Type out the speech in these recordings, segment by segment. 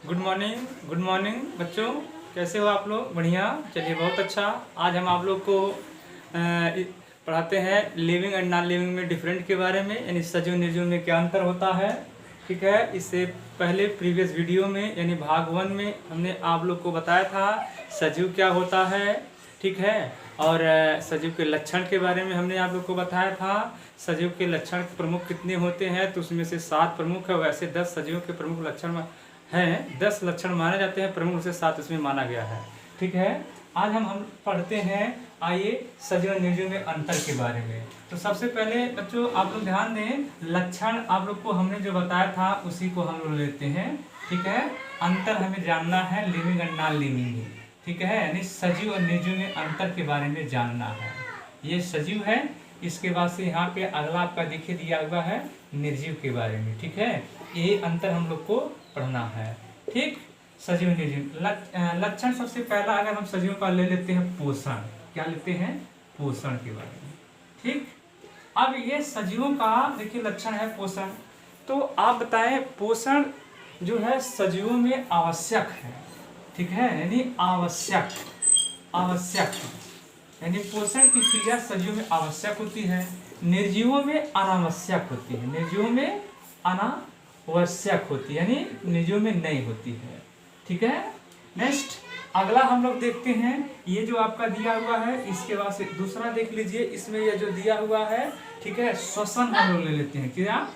Good morning बच्चों। कैसे हो आप लोग? बढ़िया, चलिए बहुत अच्छा। आज हम आप लोग को पढ़ाते हैं लिविंग एंड नॉन लिविंग में डिफरेंट के बारे में, यानी सजीव निर्जीव में क्या अंतर होता है। ठीक है, इससे पहले प्रीवियस वीडियो में यानी भाग 1 में हमने आप लोग को बताया था सजीव क्या होता है। ठीक है, और सजीव के लक्षण के बारे में हमने आप लोग को बताया था। सजीव के लक्षण प्रमुख कितने होते हैं, तो उसमें से 7 प्रमुख है। वैसे 10 सजीवों के प्रमुख लक्षण हैं, 10 लक्षण माने जाते हैं, प्रमुख से 7 इसमें माना गया है। ठीक है, आज हम पढ़ते हैं, आइए सजीव और निर्जीव में अंतर के बारे में। तो सबसे पहले बच्चों आप लोग ध्यान दें, लक्षण आप लोग को हमने जो बताया था उसी को हम लोग लेते हैं। ठीक है, अंतर हमें जानना है लिविंग एंड नॉन लिविंग में। ठीक है, यानी सजीव और निर्जीव में अंतर के बारे में जानना है। ये सजीव है, इसके बाद से यहाँ पे अगला आपका दिखे दिया हुआ है निर्जीव के बारे में। ठीक है, ये अंतर हम लोग को पढ़ना है। ठीक, सजीव निर्जीव लक्षण सबसे पहला अगर हम सजीवों का ले लेते हैं पोषण। क्या लेते हैं? पोषण के बारे में। ठीक, अब ये सजीवों का देखिए लक्षण है पोषण। तो आप बताएं पोषण जो है सजीवों में आवश्यक है। ठीक है, यानी आवश्यक यानी पोषण की क्रिया सजीवों में आवश्यक होती है, निर्जीवों में अनावश्यक होती है। निर्जीवों में अनावश्यक होती है, यानी निर्जीवों में नहीं होती है। ठीक है, नेक्स्ट अगला हम लोग देखते हैं, ये जो आपका दिया हुआ है इसके बाद से दूसरा देख लीजिए। इसमें ये जो दिया हुआ है, ठीक है, श्वसन हम लोग ले लेते हैं। क्या?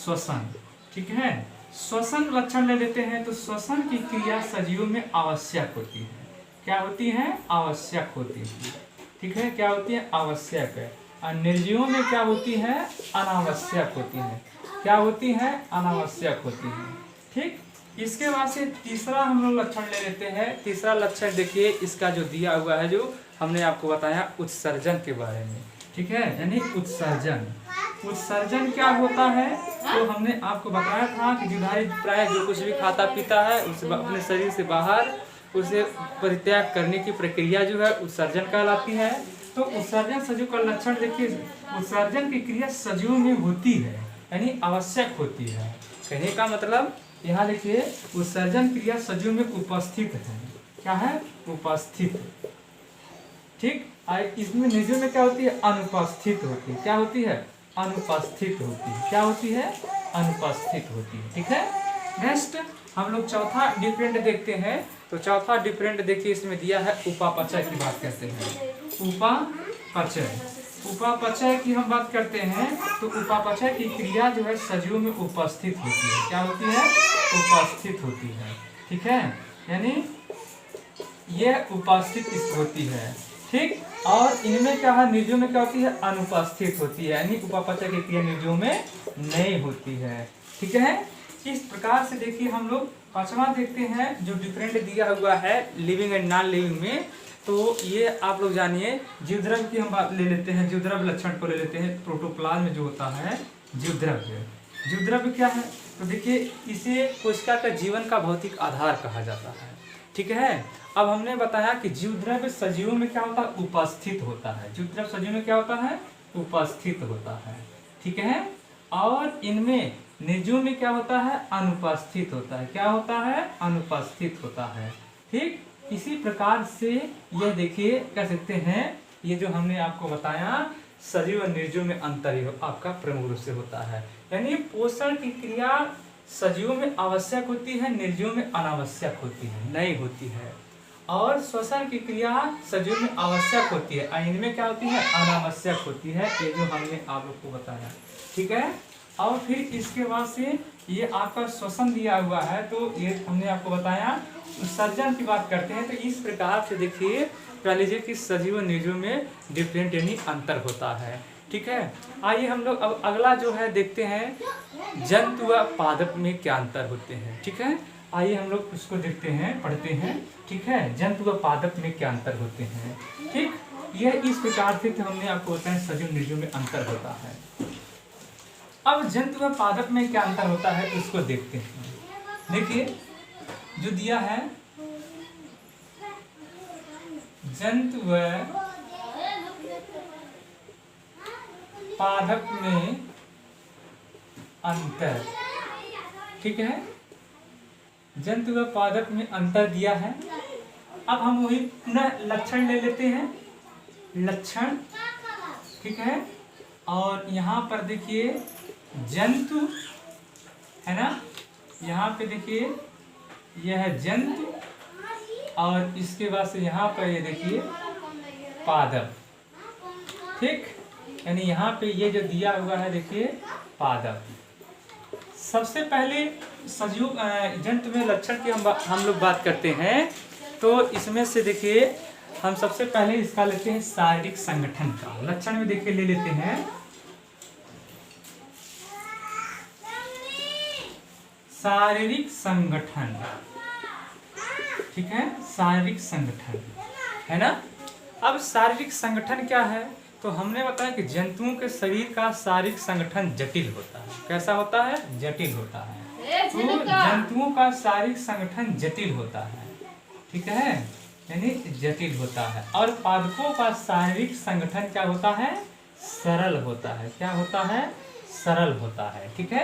श्वसन। ठीक है, श्वसन लक्षण ले लेते हैं। तो श्वसन की क्रिया सजीवों में आवश्यक होती है। क्या होती है? आवश्यक होती है। ठीक है, क्या होती है? आवश्यक है। और निर्जीवों में क्या होती है? अनावश्यक होती है। क्या होती है? अनावश्यक होती है। ठीक, इसके बाद से तीसरा हम लोग लक्षण ले लेते हैं। तीसरा लक्षण देखिए, इसका जो दिया हुआ है, जो हमने आपको बताया उत्सर्जन के बारे में। ठीक है, यानी उत्सर्जन क्या होता है? तो हमने आपको बताया था कि जीवधारी प्राय जो कुछ भी खाता पीता है उसे अपने शरीर से बाहर उसे परित्याग करने की प्रक्रिया जो है उत्सर्जन कहलाती है। तो उत्सर्जन सजीव का लक्षण देखिए, उत्सर्जन की क्रिया सजीवों में होती है, यानी आवश्यक होती है। कहने का मतलब यहाँ देखिए, उत्सर्जन क्रिया सजीव में उपस्थित है। क्या है? उपस्थित। ठीक, इसमें निर्जीव में क्या होती है? अनुपस्थित होती है। क्या होती है? अनुपस्थित होती है। क्या होती है? अनुपस्थित होती है। ठीक है, नेक्स्ट हम लोग चौथा डिफरेंट देखते हैं। तो चौथा डिफरेंट देखिए, इसमें दिया है उपापचय की बात करते हैं। उपापचय की हम बात करते हैं। तो उपापचय की क्रिया जो है सजीवों में उपस्थित होती है। क्या होती है? उपस्थित होती है। ठीक है, यानी यह उपस्थित होती है। ठीक, और इनमें क्या है? निर्जीव में क्या होती है? अनुपस्थित होती है, यानी उपापचय की क्रिया निर्जीव में नहीं होती है। ठीक है, इस प्रकार से देखिए हम लोग पांचवा देखते हैं जो डिफरेंट दिया हुआ है लिविंग एंड नॉन लिविंग में। तो ये आप लोग जानिए, जीवद्रव्य की हम बात ले लेते हैं। जीवद्रव्य लक्षण को ले लेते हैं। प्रोटोप्लाज्म में जो होता है जीवद्रव्य क्या है? तो देखिए, इसे कोशिका का जीवन का भौतिक आधार कहा जाता है। ठीक है, अब हमने बताया कि जीवद्रव्य सजीवों में क्या होता है? उपस्थित होता है। जीवद्रव्य सजीवों में क्या होता है? उपस्थित होता है। ठीक है, और इनमें निर्जीव में क्या होता है? अनुपस्थित होता है। क्या होता है? अनुपस्थित होता है। ठीक, इसी प्रकार से यह देखिए कह सकते हैं, ये जो हमने आपको बताया सजीव और निर्जीव में अंतर आपका प्रमुख रूप से होता है। यानी पोषण की क्रिया सजीवों में आवश्यक होती है, निर्जीव में अनावश्यक होती है, नहीं होती है। और श्वसन की क्रिया सजीव में आवश्यक होती है, इनमें क्या होती है? अनावश्यक होती है। ये जो हमने आप लोग को बताया। ठीक है, और फिर इसके बाद से ये आपका श्वसन दिया हुआ है। तो ये हमने आपको बताया उत्सर्जन की बात करते हैं। तो इस प्रकार से देखिए, कह लीजिए कि सजीव और निर्जीव में डिफरेंट यानी अंतर होता है। ठीक है, आइए हम लोग अब अगला जो है देखते हैं, जंतु व पादप में क्या अंतर होते हैं। ठीक है, आइए हम लोग उसको देखते हैं, पढ़ते हैं। ठीक है, जंतु व पादप में क्या अंतर होते हैं। ठीक, यह इस प्रकार से हमने आपको बताया सजीव निर्जीव में अंतर होता है। अब जंतु व पादप में क्या अंतर होता है इसको देखते हैं। देखिए जो दिया है, जंतु व पादप में अंतर। ठीक है, जंतु व पादप में अंतर दिया है। अब हम वही पुनः लक्षण ले लेते हैं, लक्षण, ठीक है। और यहाँ पर देखिए जंतु है ना, यहाँ पे देखिए यह है जंतु और इसके बाद से यहाँ पर ये देखिए पादप, ठीक। यानी यहाँ पे ये जो दिया हुआ है देखिए पादप। सबसे पहले सजीव जंतु में लक्षण की हम लोग बात करते हैं, तो इसमें से देखिए हम सबसे पहले इसका लेते हैं शारीरिक संगठन का लक्षण में देखिए ले लेते हैं। शारीरिक संगठन, ठीक है, शारीरिक संगठन है ना। अब शारीरिक संगठन क्या है, तो हमने बताया कि जंतुओं के शरीर का शारीरिक संगठन जटिल होता है। कैसा होता है? जटिल होता है। तो जंतुओं का शारीरिक संगठन जटिल होता है, ठीक है, यानी जटिल होता है। और पादपों का शारीरिक संगठन क्या होता है? सरल होता है। क्या होता है? सरल होता है, ठीक है।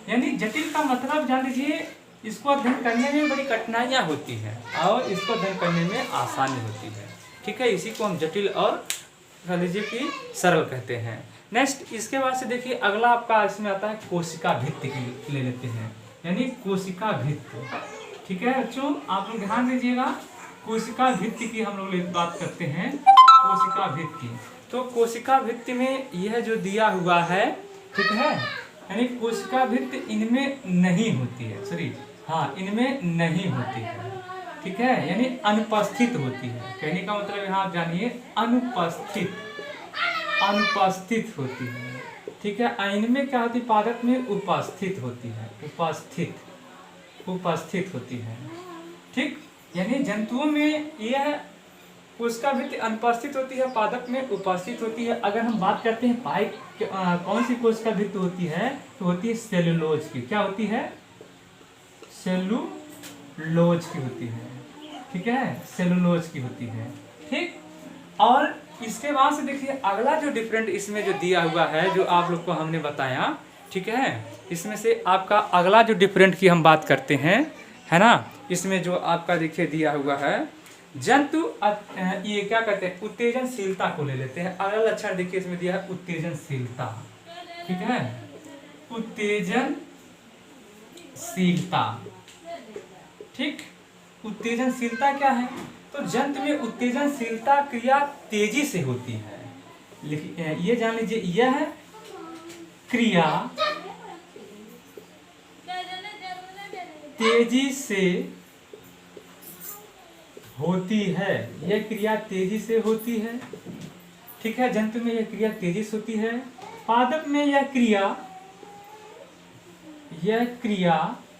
यानी जटिल का मतलब जान लीजिए, इसको अध्ययन करने में बड़ी कठिनाइयाँ होती हैं और इसको अध्ययन करने में आसानी होती है, ठीक है। इसी को हम जटिल और कह लीजिए कि सरल कहते हैं। नेक्स्ट इसके बाद से देखिए अगला आपका इसमें आता है कोशिका भित्ति की ले लेते हैं, यानी कोशिका भित्ति, ठीक है बच्चों, आप लोग ध्यान दीजिएगा। कोशिका भित्ति की हम लोग बात करते हैं, कोशिका भित्ति। तो कोशिका भित्ति में यह जो दिया हुआ है, ठीक है, यानी कोशिका भित्ति इनमें नहीं होती है, सॉरी हाँ, इनमें नहीं होती है, ठीक है, यानी अनुपस्थित होती है। कहने का मतलब यहाँ आप जानिए अनुपस्थित, अनुपस्थित होती है, ठीक है। इनमें क्या होती है? पादप में उपस्थित होती है, उपस्थित, उपस्थित होती है, ठीक। यानी जंतुओं में यह कोशिका भित्ति अनुपस्थित होती है, पादप में उपस्थित होती है। अगर हम बात करते हैं पाइप कौन सी कोशिका भित्ति होती है, तो होती है सेलुलोज की। क्या होती है? सेलुलोज की होती है, ठीक है, सेलुलोज की होती है, ठीक। और इसके बाद से देखिए अगला जो डिफरेंट इसमें जो दिया हुआ है, जो आप लोग को हमने बताया, ठीक है, इसमें से आपका अगला जो डिफरेंट की हम बात करते हैं, है ना। इसमें जो आपका देखिए दिया हुआ है जंतु, ये क्या कहते हैं? उत्तेजनशीलता को ले लेते हैं। अगला लक्षण देखिए इसमें दिया है उत्तेजनशीलता, ठीक है, उत्तेजनशीलता, ठीक। उत्तेजनशीलता क्या है? तो जंतु में उत्तेजनशीलता क्रिया तेजी से होती है। ये जान लीजिए, यह क्रिया तेजी से होती है, यह क्रिया तेजी से होती है, ठीक है। जंतु में यह क्रिया तेजी से होती है। पादप में यह क्रिया